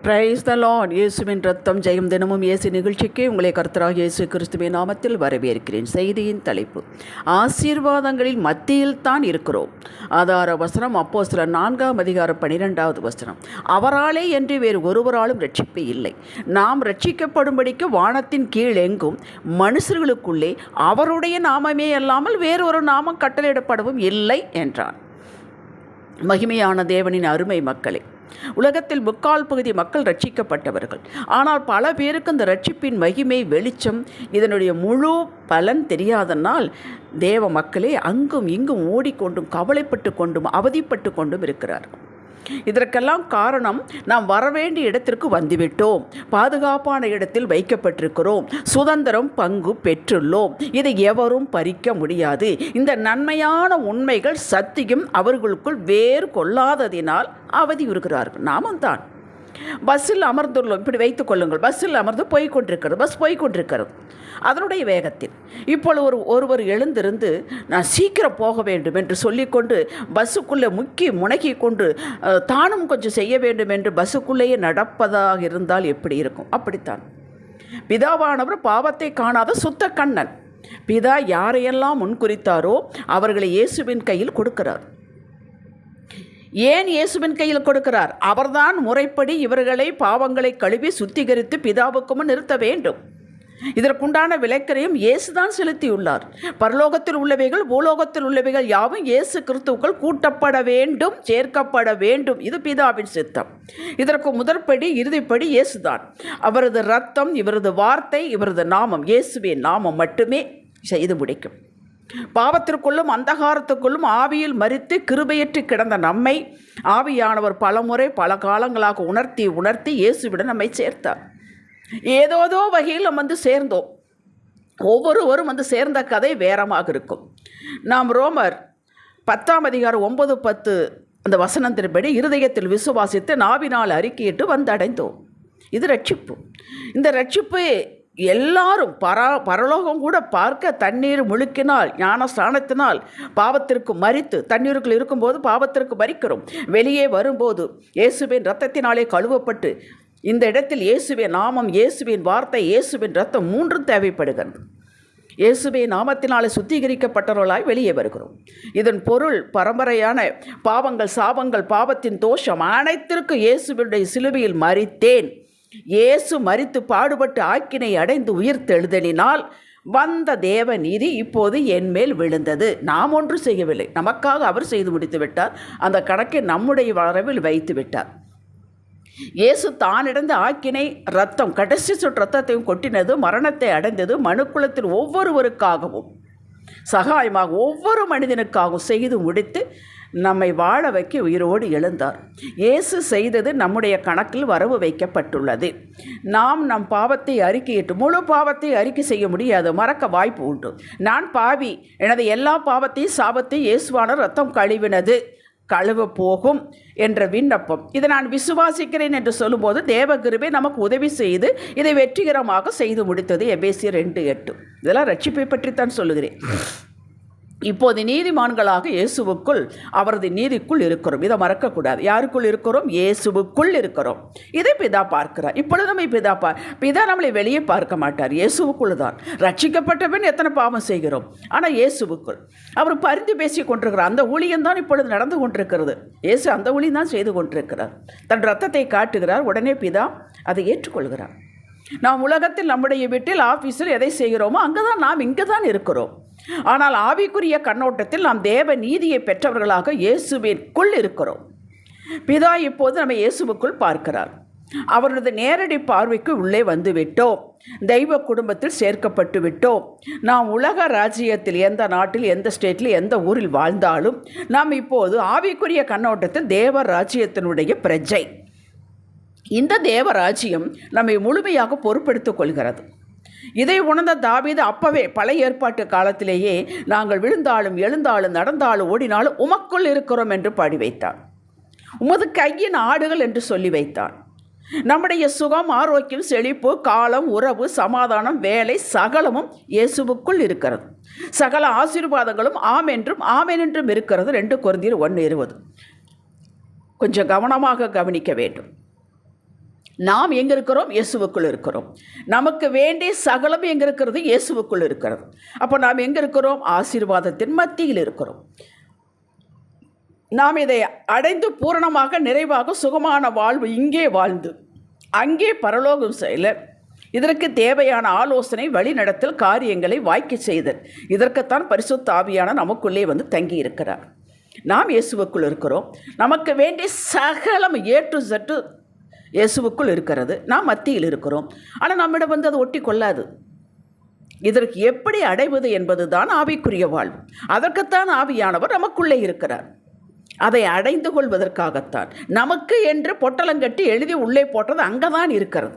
Praise the Lord. இயேசுவின் ரத்தம் ஜெயம். தினமும் இயேசு நிகழ்ச்சிக்கு உங்களை கர்த்தராக இயேசு கிறிஸ்துவின் நாமத்தில் வரவேற்கிறேன். செய்தியின் தலைப்பு, ஆசீர்வாதங்களின் மத்தியில் தான் இருக்கிறோம். ஆதார வசனம் அப்போஸ்தலர் 4:12. அவராலே என்று வேறு ஒருவராலும் ரட்சிப்பு இல்லை. நாம் ரட்சிக்கப்படும்படிக்கு வானத்தின் கீழ் எங்கும் மனுஷர்களுக்குள்ளே அவருடைய நாமமே அல்லாமல் வேறொரு நாமம் கட்டளையிடப்படவும் இல்லை என்றார். மகிமையான தேவனின் அருமை மக்களே, உலகத்தில் 3/4 பகுதி மக்கள் ரட்சிக்கப்பட்டவர்கள். ஆனால் பல பேருக்கு இந்த ரட்சிப்பின் மகிமை, வெளிச்சம், இதனுடைய முழு பலன் தெரியாதனால் தேவ மக்களே அங்கும் இங்கும் ஓடிக்கொண்டும் கவலைப்பட்டு கொண்டும் அவதிப்பட்டு கொண்டும் இருக்கிறார்கள். இதற்கெல்லாம் காரணம், நாம் வரவேண்டிய இடத்திற்கு வந்துவிட்டோம், பாதுகாப்பான இடத்தில் வைக்கப்பட்டிருக்கிறோம், சுதந்திரம் பங்கு பெற்றுள்ளோம், இதை எவரும் பறிக்க முடியாது. இந்த நன்மையான உண்மைகள் சத்தியம் அவர்களுக்குள் வேறு கொள்ளாததினால் அவதி இருக்கிறார்கள். நாமும் தான் பஸ்ஸில் அமர்ந்துள்ளோம். இப்படி வைத்துக் கொள்ளுங்கள், பஸ்ஸில் அமர்ந்து பஸ் போய்கொண்டிருக்கிறது அதனுடைய வேகத்தில். இப்பொழுது ஒருவர் எழுந்திருந்து நான் சீக்கிரம் போக வேண்டும் என்று சொல்லிக்கொண்டு பஸ்ஸுக்குள்ளே முனகி கொண்டு தானும் கொஞ்சம் செய்ய வேண்டும் என்று பஸ்ஸுக்குள்ளேயே நடப்பதாக இருந்தால் எப்படி இருக்கும்? அப்படித்தான் பிதாவானவர் பாவத்தை காணாத சுத்த கண்ணன். பிதா யாரையெல்லாம் முன்குறித்தாரோ அவர்களை இயேசுவின் கையில் கொடுக்கிறார். ஏன் இயேசுவின் கையில் கொடுக்கிறார்? அவர்தான் முறைப்படி இவர்களை பாவங்களை கழுவி சுத்திகரித்து பிதாவுக்கு முன் நிறுத்த வேண்டும். இதற்குண்டான விலைக்கரையும் இயேசுதான் செலுத்தியுள்ளார். பரலோகத்தில் உள்ளவைகள் பூலோகத்தில் உள்ளவைகள் யாவும் இயேசு கிறிஸ்துவுக்குள் கூட்டப்பட வேண்டும், சேர்க்கப்பட வேண்டும். இது பிதாவின் சித்தம். இதற்கு முதற்படி இறுதிப்படி இயேசுதான். அவரது இரத்தம், இவரது வார்த்தை, இவரது நாமம், இயேசுவின் நாமம் மட்டுமே செய்து முடிக்கும். பாவத்திற்குள்ளும் அந்தகாரத்துக்குள்ளும் ஆவியில் மரித்து கிருபையற்று கிடந்த நம்மை ஆவியானவர் பலமுறை பல காலங்களாக உணர்த்தி இயேசுவிடம் நம்மை சேர்த்தார். ஏதோதோ வகையில் நம்ம சேர்ந்தோம். ஒவ்வொருவரும் சேர்ந்த கதை வேறமாக இருக்கும். நாம் ரோமர் 10:9-10 அந்த வசனத்தின்படி இருதயத்தில் விசுவாசித்து நாவினால் அறிக்கையிட்டு வந்தடைந்தோம். இது ரட்சிப்பு. இந்த ரட்சிப்பு எல்லாரும் பரலோகம் கூட பார்க்க தண்ணீர் முழுக்கினால், ஞான ஸ்நானத்தினால் பாவத்திற்கு மரித்து, தண்ணீருக்குள் இருக்கும்போது பாவத்திற்கு மரிக்கிறோம், வெளியே வரும்போது இயேசுவின் இரத்தத்தினாலே கழுவப்பட்டு, இந்த இடத்தில் இயேசுவின் நாமம், இயேசுவின் வார்த்தை, இயேசுவின் இரத்தம் மூன்றும் தேவைப்படுகிறது. இயேசுவின் நாமத்தினாலே சுத்திகரிக்கப்பட்டவர்களாய் வெளியே வருகிறோம். இதன் பொருள், பரம்பரையான பாவங்கள், சாபங்கள், பாவத்தின் தோஷம் அனைத்திற்கும் இயேசுவினுடைய சிலுவையில் மரித்தேன். இயேசு மரித்து பாடுபட்டு ஆக்கினை அடைந்து உயிர்த்தெழுதலினால் வந்த தேவ நீதி இப்போது என் மேல் விழுந்தது. நாம் ஒன்று செய்யவில்லை, நமக்காக அவர் செய்து முடித்து விட்டார். அந்த கணக்கை நம்முடைய வரவில் வைத்து விட்டார். இயேசு தானிடந்த ஆக்கினை இரத்தம், கடைசி சொட்டு இரத்தத்தையும் கொட்டினது, மரணத்தை அடைந்தது, மனுக்குலத்தில் ஒவ்வொருவருக்காகவும் சகாயமாக ஒவ்வொரு மனிதனுக்காகவும் செய்து முடித்து நம்மை வாழ வைக்க உயிரோடு எழுந்தார். இயேசு செய்தது நம்முடைய கணக்கில் வரவு வைக்கப்பட்டுள்ளது. நாம் நம் பாவத்தை அறிக்கையிட்டு, முழு பாவத்தை அறிக்கை செய்ய முடியாது, மறக்க வாய்ப்பு உண்டு. நான் பாவி, எனது எல்லா பாவத்தையும் சாபத்தையும் இயேசுவான இரத்தம் கழுவினது, கழுவ போகும் என்ற விண்ணப்பம், இதை நான் விசுவாசிக்கிறேன் என்று சொல்லும்போது தேவகிருபை நமக்கு உதவி செய்து இதை வெற்றிகரமாக செய்து முடித்தது. எபேசியர் 2:8. இதெல்லாம் ரட்சிப்பை பற்றித்தான் சொல்லுகிறேன். இப்போது நீதிமான்களாக இயேசுவுக்குள், அவரது நீதிக்குள் இருக்கிறோம். இதை மறக்கக்கூடாது. யாருக்குள் இருக்கிறோம்? இயேசுவுக்குள் இருக்கிறோம். இதை பிதா பார்க்கிறார். இப்பொழுது நம்ம பிதா நம்மளை வெளியே பார்க்க மாட்டார், இயேசுவுக்குள் தான். ரட்சிக்கப்பட்ட பின் எத்தனை பாவம் செய்கிறோம், ஆனால் இயேசுவுக்குள் அவர் பரிந்து பேசி கொண்டிருக்கிறார். அந்த ஊழியம் தான் இப்பொழுது நடந்து கொண்டிருக்கிறது. இயேசு அந்த ஊழியம் தான் செய்து கொண்டிருக்கிறார். தன் இரத்தத்தை காட்டுகிறார். உடனே பிதா அதை ஏற்றுக்கொள்கிறார். நாம் உலகத்தில் நம்முடைய வீட்டில், ஆஃபீஸில் எதை செய்கிறோமோ அங்கே தான் நாம் இங்கே தான் இருக்கிறோம். ஆனால் ஆவிக்குரிய கண்ணோட்டத்தில் நாம் தேவ நீதியை பெற்றவர்களாக இயேசுவிற்குள் இருக்கிறோம். பிதா இப்போது நம்ம இயேசுவுக்குள் பார்க்கிறார். அவரது நேரடி பார்வைக்கு உள்ளே வந்து விட்டோம். தெய்வ குடும்பத்தில் சேர்க்கப்பட்டு விட்டோம். நாம் உலக ராஜ்யத்தில், எந்த நாட்டில், எந்த ஸ்டேட்டில், எந்த ஊரில் வாழ்ந்தாலும் நாம் இப்போது ஆவிக்குரிய கண்ணோட்டத்தில் தேவ ராஜ்யத்தினுடைய பிரஜை. இந்த தேவராஜ்யம் நம்மை முழுமையாக பொறுப்பெடுத்துக் கொள்கிறது. இதை உணர்ந்த தாவீது அப்பவே பழைய ஏற்பாட்டு காலத்திலேயே நாங்கள் விழுந்தாலும் எழுந்தாலும் நடந்தாலும் ஓடினாலும் உமக்குள் இருக்கிறோம் என்று பாடி வைத்தார். உமது கையின் ஆடுகள் என்று சொல்லி வைத்தார். நம்முடைய சுகம், ஆரோக்கியம், செழிப்பு, காலம், உறவு, சமாதானம், வேலை சகலமும் இயேசுவுக்குள் இருக்கிறது. சகல ஆசீர்வாதங்களும் ஆம் என்றும் ஆமென் என்றும் இருக்கிறது. 2 கொரிந்தியர் 1:20. கொஞ்சம் கவனமாக கவனிக்க வேண்டும். நாம் எங்கே இருக்கிறோம்? இயேசுவுக்குள் இருக்கிறோம். நமக்கு வேண்டிய சகலம் எங்கே இருக்கிறது? இயேசுவுக்குள் இருக்கிறது. அப்போ நாம் எங்கே இருக்கிறோம்? ஆசீர்வாதத்தின் மத்தியில் இருக்கிறோம். நாம் இதை அடைந்து பூரணமாக நிறைவாக சுகமான வாழ்வு இங்கே வாழ்ந்து அங்கே பரலோகம் செயல இதற்கு தேவையான ஆலோசனை, வழிநடத்தல், காரியங்களை வாய்க்க செய்தல், இதற்குத்தான் பரிசுத்த ஆவியான நமக்குள்ளே வந்து தங்கி இருக்கிறார். நாம் இயேசுவுக்குள் இருக்கிறோம். நமக்கு வேண்டிய சகலம் ஏற்று சற்று இயேசுவுக்குள் இருக்கிறது. நாம் மத்தியில் இருக்கிறோம். ஆனால் நம்மிடம் வந்து அது ஒட்டி கொள்ளாது. இதற்கு எப்படி அடைவது என்பது தான் ஆவிக்குரிய வாழ்வு. அதற்குத்தான் ஆவியானவர் நமக்குள்ளே இருக்கிறார். அதை அடைந்து கொள்வதற்காகத்தான் நமக்கு என்று பொட்டலங்கட்டி எழுதி உள்ளே போட்டது அங்கே தான் இருக்கிறது.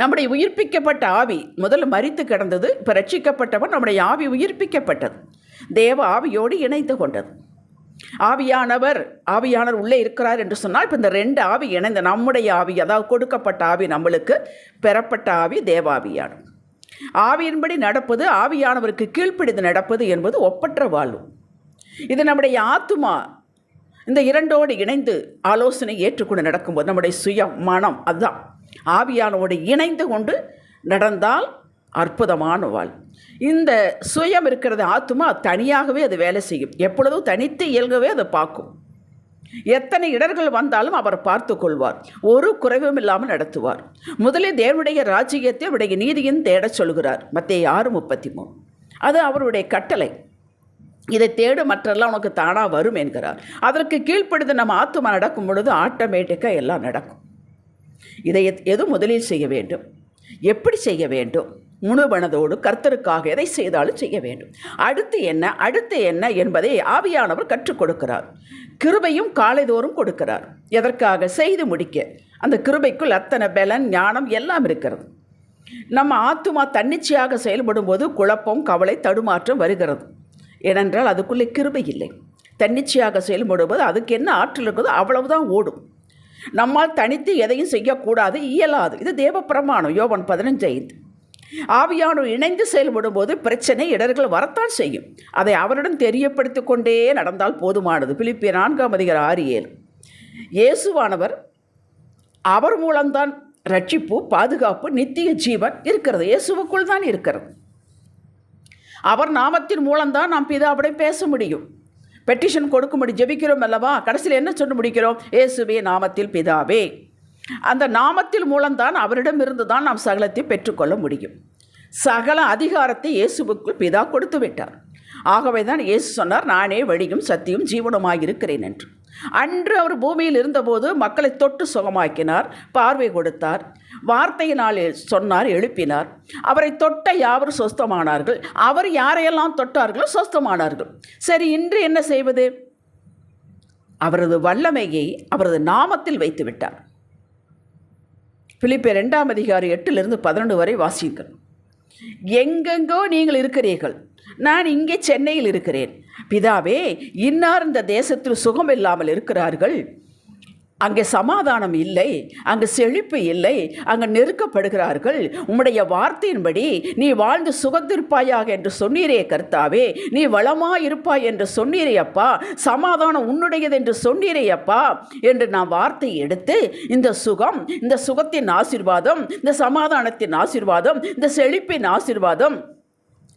நம்முடைய உயிர்ப்பிக்கப்பட்ட ஆவி முதல்ல மரித்து கிடந்தது. இப்போ ரட்சிக்கப்பட்டவன் நம்முடைய ஆவி உயிர்ப்பிக்கப்பட்டது. தேவ ஆவியோடு இணைந்து கொண்டது. ஆவியானவர் உள்ளே இருக்கிறார் என்று சொன்னால் இப்போ இந்த ரெண்டு ஆவி இணைந்த நம்முடைய ஆவி, அதாவது கொடுக்கப்பட்ட ஆவி, நம்மளுக்கு பெறப்பட்ட ஆவி தேவாவியானவர். ஆவியின்படி நடப்பது, ஆவியானவருக்கு கீழ்ப்பிடித்து நடப்பது என்பது ஒப்பற்ற வாழ்வு. இது நம்முடைய ஆத்துமா இந்த இரண்டோடு இணைந்து ஆலோசனை ஏற்றுக்கொண்டு நடக்கும்போது நம்முடைய சுயம் மனம் அதுதான் ஆவியானோடு இணைந்து கொண்டு நடந்தால் அற்புதமான வாழ். இந்த சுயம் இருக்கிறது ஆத்துமா தனியாகவே அது வேலை செய்யும். எப்பொழுதும் தனித்து இயல்கவே அதை பார்க்கும். எத்தனை இடர்கள் வந்தாலும் அவர் பார்த்து கொள்வார். ஒரு குறைவும் இல்லாமல் நடத்துவார். முதலில் தேவனுடைய ராஜ்யத்தை அவருடைய நீதியின் தேடச் சொல்கிறார். மத்தேயு 6:33. அது அவருடைய கட்டளை. இதை தேடு, மற்றெல்லாம் உனக்கு தானாக வரும் என்கிறார். அதற்கு கீழ்ப்படுத்த நம்ம ஆத்துமா நடக்கும் பொழுது ஆட்டோமேட்டிக்காக எல்லாம் நடக்கும். இதை எது முதலில் செய்ய வேண்டும், எப்படி செய்ய வேண்டும், முழு மனதோடு கர்த்தருக்காக எதை செய்தாலும் செய்ய வேண்டும். அடுத்து என்ன என்பதை ஆவியானவர் கற்றுக் கொடுக்கிறார். கிருபையும் காலைதோறும் கொடுக்கிறார். எதற்காக? செய்து முடிக்க. அந்த கிருபைக்குள் அத்தனை பலன், ஞானம் எல்லாம் இருக்கிறது. நம்ம ஆத்துமா தன்னிச்சையாக செயல்படும் போது குழப்பம், கவலை, தடுமாற்றம் வருகிறது. ஏனென்றால் அதுக்குள்ளே கிருபை இல்லை. தன்னிச்சையாக செயல்படும்போது அதுக்கு என்ன ஆற்றல் இருக்குதோ அவ்வளவுதான் ஓடும். நம்மால் தனித்து எதையும் செய்யக்கூடாது, இயலாது. இது தேவ பிரமாணம். யோவான் 15:5. ஆவியானோர் இணைந்து செயல்படும் போது பிரச்சனை, இடர்கள் வரத்தான் செய்யும். அதை அவரிடம் தெரியப்படுத்தி கொண்டே நடந்தால் போதுமானது. பிலிப்பியர் 4:6-7. இயேசுவானவர், அவர் மூலம்தான் ரட்சிப்பு, பாதுகாப்பு, நித்திய ஜீவன் இருக்கிறது. இயேசுவுக்குள் தான் இருக்கிறது. அவர் நாமத்தின் மூலம்தான் நாம் பிதாவிடம் பேச முடியும், பெட்டிஷன் கொடுக்க முடியும். ஜெபிக்கிறோம் அல்லவா, கடைசியில் என்ன சொல்ல முடிக்கிறோம்? இயேசுவே நாமத்தில் பிதாவே. அந்த நாமத்தில் மூலம்தான் அவரிடம் இருந்து தான் நாம் சகலத்தை பெற்றுக்கொள்ள முடியும். சகல அதிகாரத்தை இயேசுவுக்குள் பிதா கொடுத்து விட்டார். ஆகவே தான் இயேசு சொன்னார், நானே வழியும் சத்தியும் ஜீவனுமாக இருக்கிறேன் என்று. அன்று அவர் பூமியில் இருந்தபோது மக்களை தொட்டு சுகமாக்கினார், பார்வை கொடுத்தார், வார்த்தையினால் சொன்னார், எழுப்பினார். அவரை தொட்ட யாவரும் சொஸ்தமானார்கள். அவர் யாரையெல்லாம் தொட்டார்களோ சொஸ்தமானார்கள். சரி, இன்று என்ன செய்வது? அவரது வல்லமையை அவரது நாமத்தில் வைத்து விட்டார். பிலிப்பியர் 2:8-12 வரை வாசியுங்கள். எங்கெங்கோ நீங்கள் இருக்கிறீர்கள், நான் இங்கே சென்னையில் இருக்கிறேன். பிதாவே, இன்னார் இந்த தேசத்தில் சுகம் இல்லாமல் இருக்கிறார்கள், அங்கே சமாதானம் இல்லை, அங்கே செழிப்பு இல்லை, அங்கே நெருக்கப்படுகிறார்கள். உம்முடைய வார்த்தையின்படி நீ வாழ்ந்து சுகத்திருப்பாயாக என்று சொன்னீரே கர்த்தாவே, நீ வளமாயிருப்பாய் என்று சொன்னீரே அப்பா, சமாதானம் உன்னுடையது என்று சொன்னீரே அப்பா என்று நான் வார்த்தையை எடுத்து இந்த சுகம், இந்த சுகத்தின் ஆசீர்வாதம், இந்த சமாதானத்தின் ஆசீர்வாதம், இந்த செழிப்பின் ஆசீர்வாதம்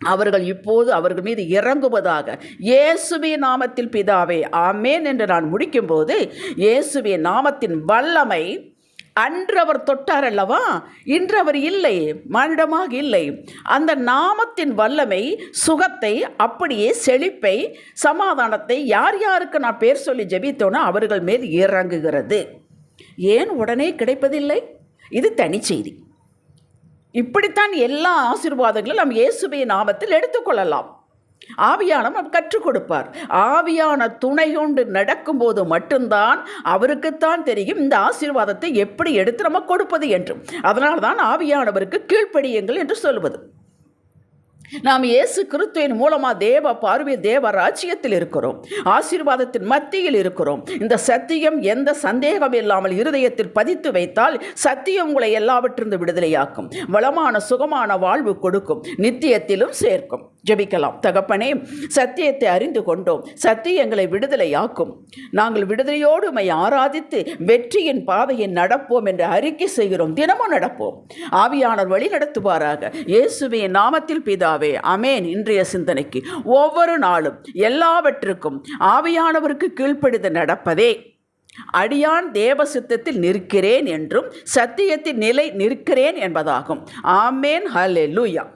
அவர்கள் இப்போது அவர்கள் மீது இறங்குவதாக. இயேசுவே நாமத்தில் பிதாவே, ஆமேன் என்று நான் முடிக்கும்போது இயேசுவே நாமத்தின் வல்லமை அன்று அவர் தொட்டார் அல்லவா, இன்று அவர் இல்லை, மானிடமாக இல்லை. அந்த நாமத்தின் வல்லமை சுகத்தை, அப்படியே செழிப்பை, சமாதானத்தை யார் யாருக்கு நான் பேர் சொல்லி ஜெபித்தோனோ அவர்கள் மேல் இறங்குகிறது. ஏன் உடனே கிடைப்பதில்லை? இது தனிச்செய்தி. இப்படித்தான் எல்லா ஆசீர்வாதங்களும் நாம் இயேசுவே நாமத்தில் எடுத்துக்கொள்ளலாம். ஆவியானவர் கற்றுக் கொடுப்பார். ஆவியான துணை கொண்டு நடக்கும்போது மட்டும்தான் அவருக்குத்தான் தெரியும் இந்த ஆசீர்வாதத்தை எப்படி எடுத்து நம்ம கொடுப்பது என்றும். அதனால்தான் ஆவியானவருக்கு கீழ்ப்படியுங்கள் என்று சொல்வது. நாம் இயேசு கிறிஸ்துவின் மூலமாக தேவ பார்வை, தேவ ராஜ்யத்தில் இருக்கிறோம், ஆசீர்வாதத்தின் மத்தியில் இருக்கிறோம். இந்த சத்தியம் எந்த சந்தேகம் இல்லாமல் இருதயத்தில் பதித்து வைத்தால் சத்தியம் உங்களை எல்லாவற்றிலிருந்து விடுதலையாக்கும், வளமான சுகமான வாழ்வு கொடுக்கும், நித்தியத்திலும் சேர்க்கும். ஜெபிக்கலாம். தகப்பனே, சத்தியத்தை அறிந்து கொண்டோம். சத்தியம் எங்களை விடுதலையாக்கும். நாங்கள் விடுதலையோடு உம்மை ஆராதித்து வெற்றியின் பாதையை நடப்போம் என்று அறிக்கை செய்கிறோம். தினமும் நடப்போம். ஆவியானவர் வழி நடத்துவாராக. இயேசுவின் நாமத்தில் பிதாவே, ஆமென். இன்றைய சிந்தனைக்கு ஒவ்வொரு நாளும் எல்லாவற்றுக்கும் ஆவியானவருக்கு கீழ்ப்படிந்து நடப்பதே அடியான் தேவ சித்தத்தில் நிற்கிறேன் என்றும் சத்தியத்தின் நிலை நிற்கிறேன் என்பதாகும். ஆமென். ஹல்லேலூயா.